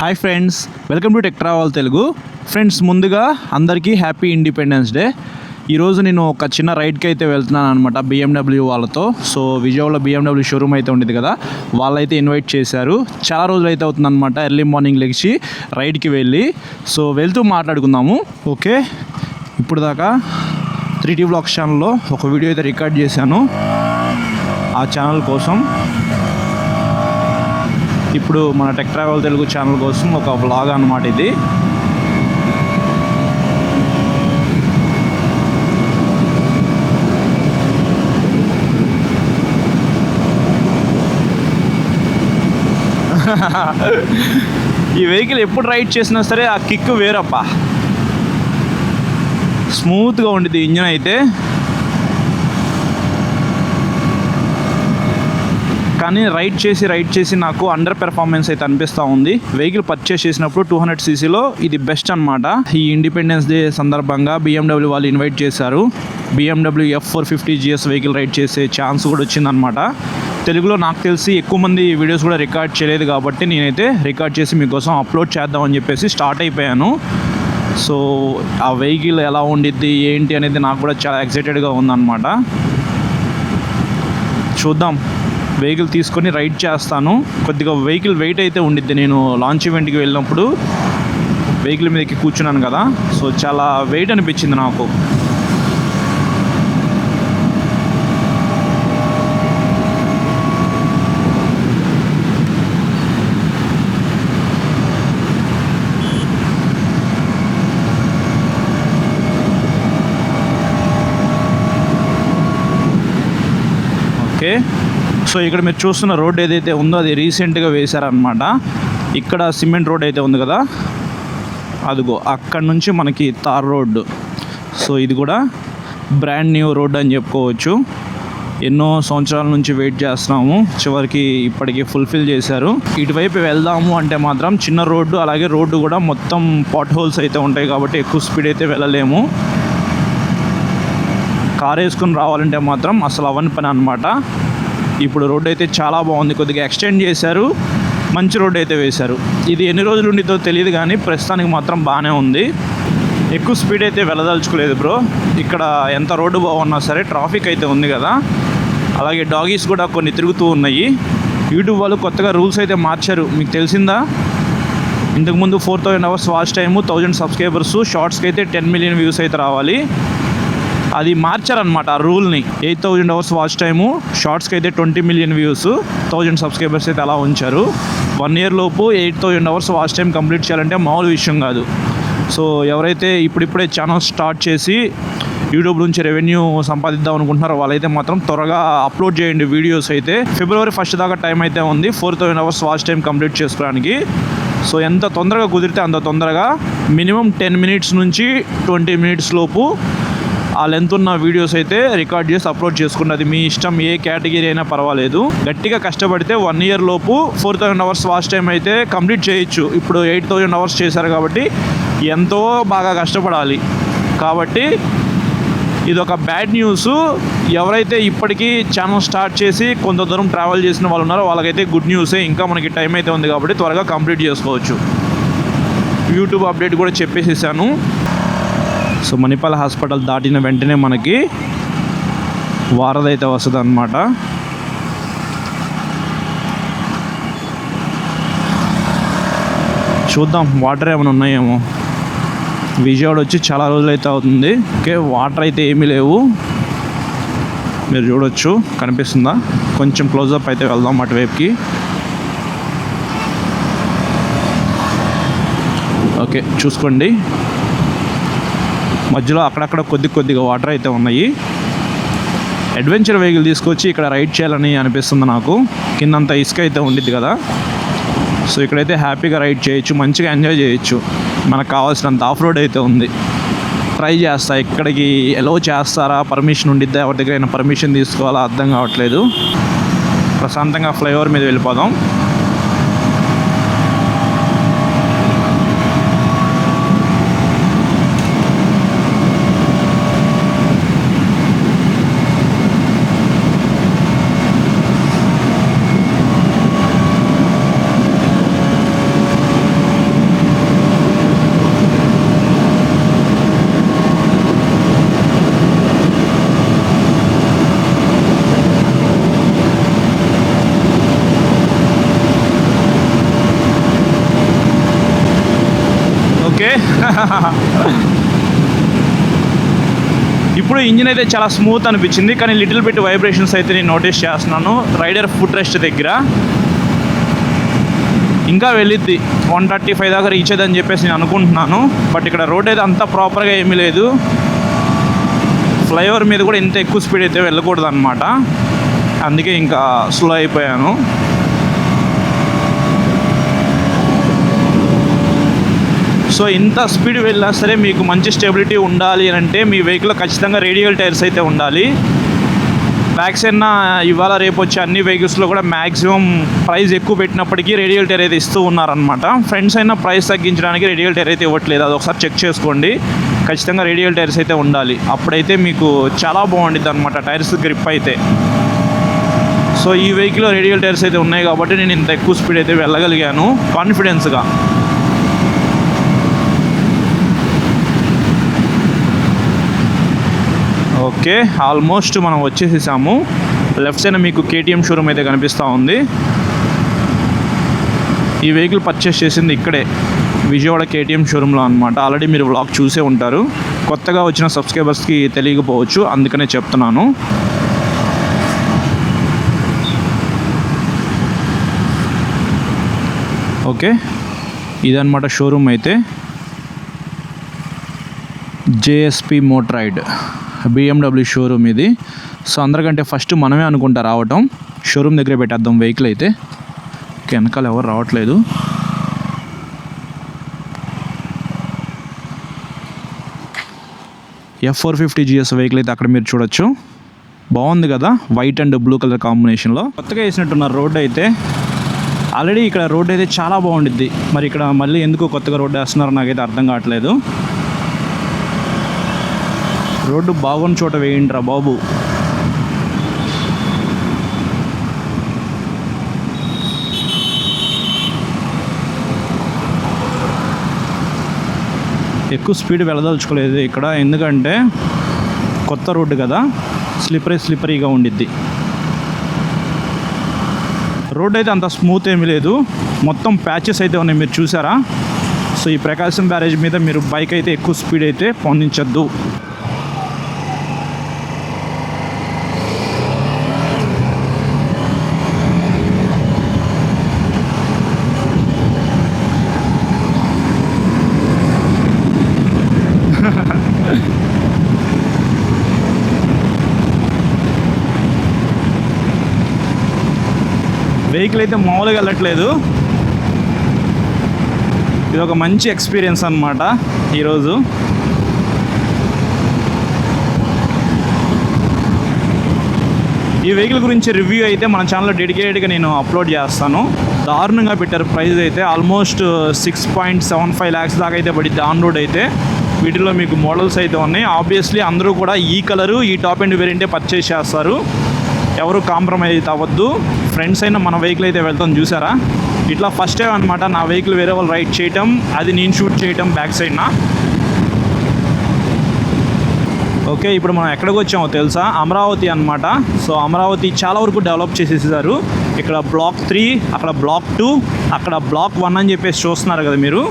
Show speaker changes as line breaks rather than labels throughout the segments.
Hi friends, welcome to tech travel Telugu. Friends, ముందుగా అందరికీ happy independence day. ఈరోజు నేను ఒక చిన్న రైడ్కి అయితే వెళ్తున్నాను అనమాట BMW వాళ్ళతో. సో విజయవాడలో BMW షోరూమ్ అయితే ఉండేది కదా, వాళ్ళైతే ఇన్వైట్ చేశారు. చాలా రోజులు అయితే అవుతుందన్నమాట ఎర్లీ మార్నింగ్ లెగిసి రైడ్కి వెళ్ళి. సో వెళ్తూ మాట్లాడుకుందాము. ఓకే, ఇప్పుడు దాకా 3T Vlogs ఛానల్లో ఒక వీడియో అయితే రికార్డ్ చేశాను ఆ ఛానల్ కోసం. ఇప్పుడు మన టెక్ ట్రావెల్ తెలుగు ఛానల్ కోసం ఒక వ్లాగ్ అన్నమాట ఇది. ఈ వెహికల్ ఎప్పుడు రైడ్ చేసినా సరే ఆ కిక్ వేరప్పా. స్మూత్గా ఉండేది ఇంజన్ అయితే. కానీ రైడ్ చేసి నాకు అండర్ పెర్ఫార్మెన్స్ అయితే అనిపిస్తూ ఉంది. వెహికల్ పర్చేస్ చేసినప్పుడు 200cc ఇది బెస్ట్ అనమాట. ఈ ఇండిపెండెన్స్ డే సందర్భంగా BMW వాళ్ళు ఇన్వైట్ చేశారు. BMW F450 GS vehicle ride చేసే ఛాన్స్ కూడా వచ్చిందనమాట. తెలుగులో నాకు తెలిసి ఎక్కువ మంది వీడియోస్ కూడా రికార్డ్ చేయలేదు కాబట్టి నేనైతే రికార్డ్ చేసి మీకోసం అప్లోడ్ చేద్దామని చెప్పేసి స్టార్ట్ అయిపోయాను. సో ఆ వెహికల్ ఎలా ఉండిద్ది ఏంటి అనేది నాకు కూడా చాలా ఎక్సైటెడ్గా ఉందన్నమాట. చూద్దాం, వెహికల్ తీసుకొని రైడ్ చేస్తాను. కొద్దిగా వెహికల్ వెయిట్ అయితే ఉండిద్ది. నేను లాంచ్ ఈవెంట్కి వెళ్ళినప్పుడు వెహికల్ మీదకి కూర్చున్నాను కదా, సో చాలా వెయిట్ అనిపించింది నాకు. ఓకే, సో ఇక్కడ మీరు చూస్తున్న రోడ్ ఏదైతే ఉందో అది రీసెంట్గా వేశారనమాట. ఇక్కడ సిమెంట్ రోడ్ అయితే ఉంది కదా, అదిగో అక్కడ నుంచి మనకి తార్ రోడ్డు. సో ఇది కూడా బ్రాండ్ న్యూ రోడ్ అని చెప్పుకోవచ్చు. ఎన్నో సంవత్సరాల నుంచి వెయిట్ చేస్తున్నాము, చివరికి ఇప్పటికి ఫుల్ఫిల్ చేశారు. ఇటువైపు వెళ్దాము అంటే మాత్రం చిన్న రోడ్డు, అలాగే రోడ్డు కూడా మొత్తం పాట్ హోల్స్ అయితే ఉంటాయి కాబట్టి ఎక్కువ స్పీడ్ అయితే వెళ్ళలేము. కార్ వేసుకుని రావాలంటే మాత్రం అసలు అవని పని అనమాట. ఇప్పుడు రోడ్డు అయితే చాలా బాగుంది, కొద్దిగా ఎక్స్టెండ్ చేశారు, మంచి రోడ్డు అయితే వేశారు. ఇది ఎన్ని రోజులు ఉండితో తెలియదు కానీ ప్రస్తుతానికి మాత్రం బాగానే ఉంది. ఎక్కువ స్పీడ్ అయితే వెళ్ళదలుచుకోలేదు బ్రో. ఇక్కడ ఎంత రోడ్డు బాగున్నా సరే ట్రాఫిక్ అయితే ఉంది కదా, అలాగే డాగీస్ కూడా కొన్ని తిరుగుతూ ఉన్నాయి. యూట్యూబ్ వాళ్ళు కొత్తగా రూల్స్ అయితే మార్చారు, మీకు తెలిసిందా? ఇంతకుముందు 4000 hours వాచ్ టైము, 1000 subscribers, షార్ట్స్కి అయితే 10 million వ్యూస్ అయితే రావాలి. అది మార్చారనమాట ఆ రూల్ని. 8000 hours వాచ్ టైము, షార్ట్స్కి అయితే 20 million వ్యూస్, 1000 subscribers అయితే అలా ఉంచారు. 1 year లోపు 8000 hours వాచ్ టైం కంప్లీట్ చేయాలంటే మామూలు విషయం కాదు. సో ఎవరైతే ఇప్పుడిప్పుడే ఛానల్ స్టార్ట్ చేసి యూట్యూబ్ నుంచి రెవెన్యూ సంపాదిద్దాం అనుకుంటున్నారో వాళ్ళైతే మాత్రం త్వరగా అప్లోడ్ చేయండి వీడియోస్ అయితే. February 1st దాకా టైం అయితే ఉంది 4000 hours వాచ్ టైం కంప్లీట్ చేసుకోవడానికి. సో ఎంత తొందరగా కుదిరితే అంత తొందరగా, మినిమం 10 minutes నుంచి 20 minutes లోపు ఆ లెంత్ ఉన్న వీడియోస్ అయితే రికార్డ్ చేసి అప్లోడ్ చేసుకుంటే అది మీ ఇష్టం, ఏ కేటగిరీ అయినా పర్వాలేదు. గట్టిగా కష్టపడితే 1 year లోపు 4000 hours వాచ్ టైం అయితే కంప్లీట్ చేయొచ్చు. ఇప్పుడు 8000 hours చేశారు కాబట్టి ఎంతో బాగా కష్టపడాలి. కాబట్టి ఇదొక బ్యాడ్ న్యూస్. ఎవరైతే ఇప్పటికీ ఛానల్ స్టార్ట్ చేసి కొంత దూరం ట్రావెల్ చేసిన వాళ్ళు ఉన్నారో వాళ్ళకైతే గుడ్ న్యూసే. ఇంకా మనకి టైం అయితే ఉంది కాబట్టి త్వరగా కంప్లీట్ చేసుకోవచ్చు. యూట్యూబ్ అప్డేట్ కూడా చెప్పేసేసాను. సో మణిపాల్ హాస్పిటల్ దాటిన వెంటనే మనకి వారధి అయితే వస్తుంది అన్నమాట. చూద్దాం వాటర్ ఏమైనా ఉన్నాయేమో. విజయవాడ వచ్చి చాలా రోజులు అయితే అవుతుంది. ఓకే, వాటర్ అయితే ఏమీ లేవు, మీరు చూడొచ్చు, కనిపిస్తుందా? కొంచెం క్లోజప్ అయితే వెళ్దాం అటువైపుకి. ఓకే, చూసుకోండి, మధ్యలో అక్కడక్కడ కొద్దిగా వాటర్ అయితే ఉన్నాయి. అడ్వెంచర్ వెహికల్ తీసుకొచ్చి ఇక్కడ రైడ్ చేయాలని అనిపిస్తుంది నాకు. కిందంతా ఇసుక అయితే ఉండిద్ది కదా, సో ఇక్కడైతే హ్యాపీగా రైడ్ చేయొచ్చు, మంచిగా ఎంజాయ్ చేయొచ్చు. మనకు కావాల్సినంత ఆఫ్ రోడ్ అయితే ఉంది. ట్రై చేస్తా, ఇక్కడికి ఎలో చేస్తారా, పర్మిషన్ ఉండిద్దా, ఎవరి దగ్గర అయినా పర్మిషన్ తీసుకోవాలా అర్థం కావట్లేదు. ప్రశాంతంగా ఫ్లైఓవర్ మీద వెళ్ళిపోదాం. ఓకే. ఇప్పుడు ఇంజిన్ అయితే చాలా స్మూత్ అనిపించింది, కానీ లిటిల్ బిట్ వైబ్రేషన్స్ అయితే నేను నోటీస్ చేస్తున్నాను రైడర్ ఫుట్ రెస్ట్ దగ్గర. ఇంకా వెళ్ళిద్ది 135 దాకా రీచ్ అయ్యదని చెప్పేసి నేను అనుకుంటున్నాను. బట్ ఇక్కడ రోడ్ అయితే అంత ప్రాపర్గా ఏమీ లేదు. ఫ్లైఓవర్ మీద కూడా ఇంత ఎక్కువ స్పీడ్ అయితే వెళ్ళకూడదు అనమాట, అందుకే ఇంకా స్లో అయిపోయాను. సో ఇంత స్పీడ్ వెళ్ళినా సరే మీకు మంచి స్టెబిలిటీ ఉండాలి అని అంటే మీ వెహికల్లో ఖచ్చితంగా రేడియల్ టైర్స్ అయితే ఉండాలి. బ్యాక్ సైడ్ ఇవాళ రేపు వచ్చే అన్ని వెహికల్స్లో కూడా మ్యాక్సిమం ప్రైస్ ఎక్కువ పెట్టినప్పటికీ రేడియల్ టైర్ అయితే ఇస్తూ ఉన్నారనమాట. ఫ్రెండ్స్ అయినా ప్రైస్ తగ్గించడానికి రేడియల్ టైర్ అయితే ఇవ్వట్లేదు, అది ఒకసారి చెక్ చేసుకోండి. ఖచ్చితంగా రేడియల్ టైర్స్ అయితే ఉండాలి, అప్పుడైతే మీకు చాలా బాగుంటుంది అనమాట టైర్స్ గ్రిప్ అయితే. సో ఈ వెహికల్లో రేడియల్ టైర్స్ అయితే ఉన్నాయి కాబట్టి నేను ఇంత ఎక్కువ స్పీడ్ అయితే వెళ్ళగలిగాను కాన్ఫిడెన్స్గా. ఓకే, ఆల్మోస్ట్ మనం వచ్చేసేసాము. లెఫ్ట్ సైడ్ మీకు కేటీఎం షోరూమ్ అయితే కనిపిస్తూ ఉంది. ఈ వెహికల్ పర్చేస్ చేసింది ఇక్కడే విజయవాడ కేటీఎం షోరూంలో అనమాట. ఆల్రెడీ మీరు వ్లాగ్ చూసే ఉంటారు, కొత్తగా వచ్చిన సబ్స్క్రైబర్స్కి తెలియకపోవచ్చు, అందుకనే చెప్తున్నాను. ఓకే, ఇదన్నమాట షోరూమ్ అయితే. జేఎస్పీ మోటరైడ్ BMW షోరూమ్ ఇది. సో అందరికంటే ఫస్ట్ మనమే అనుకుంటా రావటం. షోరూమ్ దగ్గరే పెట్టేద్దాం వెహికల్ అయితే. వెనకాల ఎవరు రావట్లేదు. F450 GS వెహికల్ అయితే అక్కడ మీరు చూడొచ్చు. బాగుంది కదా, వైట్ అండ్ బ్లూ కలర్ కాంబినేషన్లో. కొత్తగా వేసినట్టున్నారు రోడ్ అయితే. ఆల్రెడీ ఇక్కడ రోడ్ అయితే చాలా బాగుండిద్ది, మరి ఇక్కడ మళ్ళీ ఎందుకు కొత్తగా రోడ్ వేస్తున్నారో నాకైతే అర్థం కావట్లేదు. రోడ్డు బాగున్న చోట వేయండిరా బాబు. ఎక్కువ స్పీడ్ వెళ్ళదలుచుకోలేదు ఇక్కడ, ఎందుకంటే కొత్త రోడ్డు కదా, స్లిప్పరీగా ఉండిద్ది. రోడ్ అయితే అంత స్మూత్ ఏమీ లేదు, మొత్తం ప్యాచెస్ అయితే ఉన్నాయి, మీరు చూసారా. సో ఈ ప్రకాశం బ్యారేజ్ మీద మీరు బైక్ అయితే ఎక్కువ స్పీడ్ అయితే పొందించద్దు. వెహికల్ అయితే మామూలుగా వెళ్ళట్లేదు. ఇది ఒక మంచి ఎక్స్పీరియన్స్ అన్నమాట ఈరోజు. ఈ వెహికల్ గురించి రివ్యూ అయితే మన ఛానల్లో డెడికేటెడ్గా నేను అప్లోడ్ చేస్తాను. దారుణంగా పెట్టారు ప్రైస్ అయితే, ఆల్మోస్ట్ 6.75 lakhs దాకా అయితే పడింది ఆన్ రోడ్ అయితే. వీటిలో మీకు మోడల్స్ అయితే ఉన్నాయి. ఆబ్వియస్లీ అందరూ కూడా ఈ కలరు, ఈ టాప్ అండ్ వేరియంటే పర్చేస్ చేస్తారు, ఎవరు కాంప్రమైజ్ అయితే అవ్వద్దు. ఫ్రెండ్స్ అయినా మన వెహికల్ అయితే వెళ్తాం, చూసారా. ఇట్లా ఫస్ట్ టైం అనమాట నా వెహికల్ వేరే వాళ్ళు రైడ్ చేయటం, అది నేను షూట్ చేయటం బ్యాక్ సైడ్న. ఓకే, ఇప్పుడు మనం ఎక్కడికి వచ్చామో తెలుసా? అమరావతి అనమాట. సో అమరావతి చాలా వరకు డెవలప్ చేసేసారు. ఇక్కడ బ్లాక్ 3, అక్కడ బ్లాక్ 2, అక్కడ బ్లాక్ 1 అని చెప్పేసి చూస్తున్నారు కదా మీరు.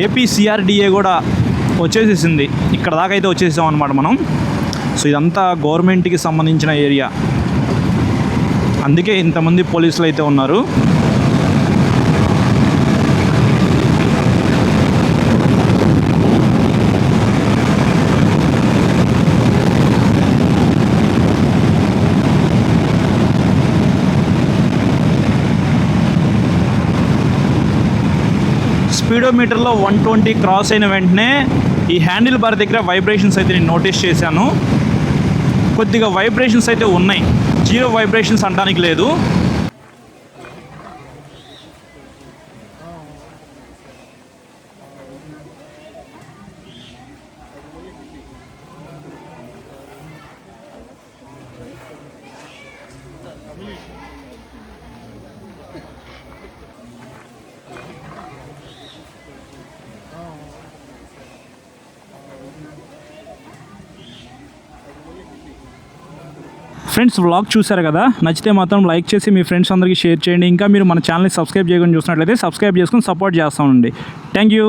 ఏపీ CRDA కూడా వచ్చేసేసింది, ఇక్కడ దాకా అయితే వచ్చేసాం అనమాట మనం. సో ఇదంతా గవర్నమెంట్కి సంబంధించిన ఏరియా, అందుకే ఇంతమంది పోలీసులు అయితే ఉన్నారు. స్పీడోమీటర్లో 120 క్రాస్ అయిన వెంటనే ఈ హ్యాండిల్ బార్ దగ్గర వైబ్రేషన్స్ అయితే నేను నోటీస్ చేశాను. కొద్దిగా వైబ్రేషన్స్ అయితే ఉన్నాయి, జీరో వైబ్రేషన్స్ అనడానికి లేదు. ఫ్రెండ్స్, వ్లాగ్ చూసారు కదా, నచ్చితే మాత్రం లైక్ చేసి మీ ఫ్రెండ్స్ అందరికీ షేర్ చేయండి. ఇంకా మీరు మన ఛానల్ని సబ్స్క్రైబ్ చేయకుండా చూసినట్లయితే సబ్స్క్రైబ్ చేసుకొని సపోర్ట్ చేస్తామండి. Thank you.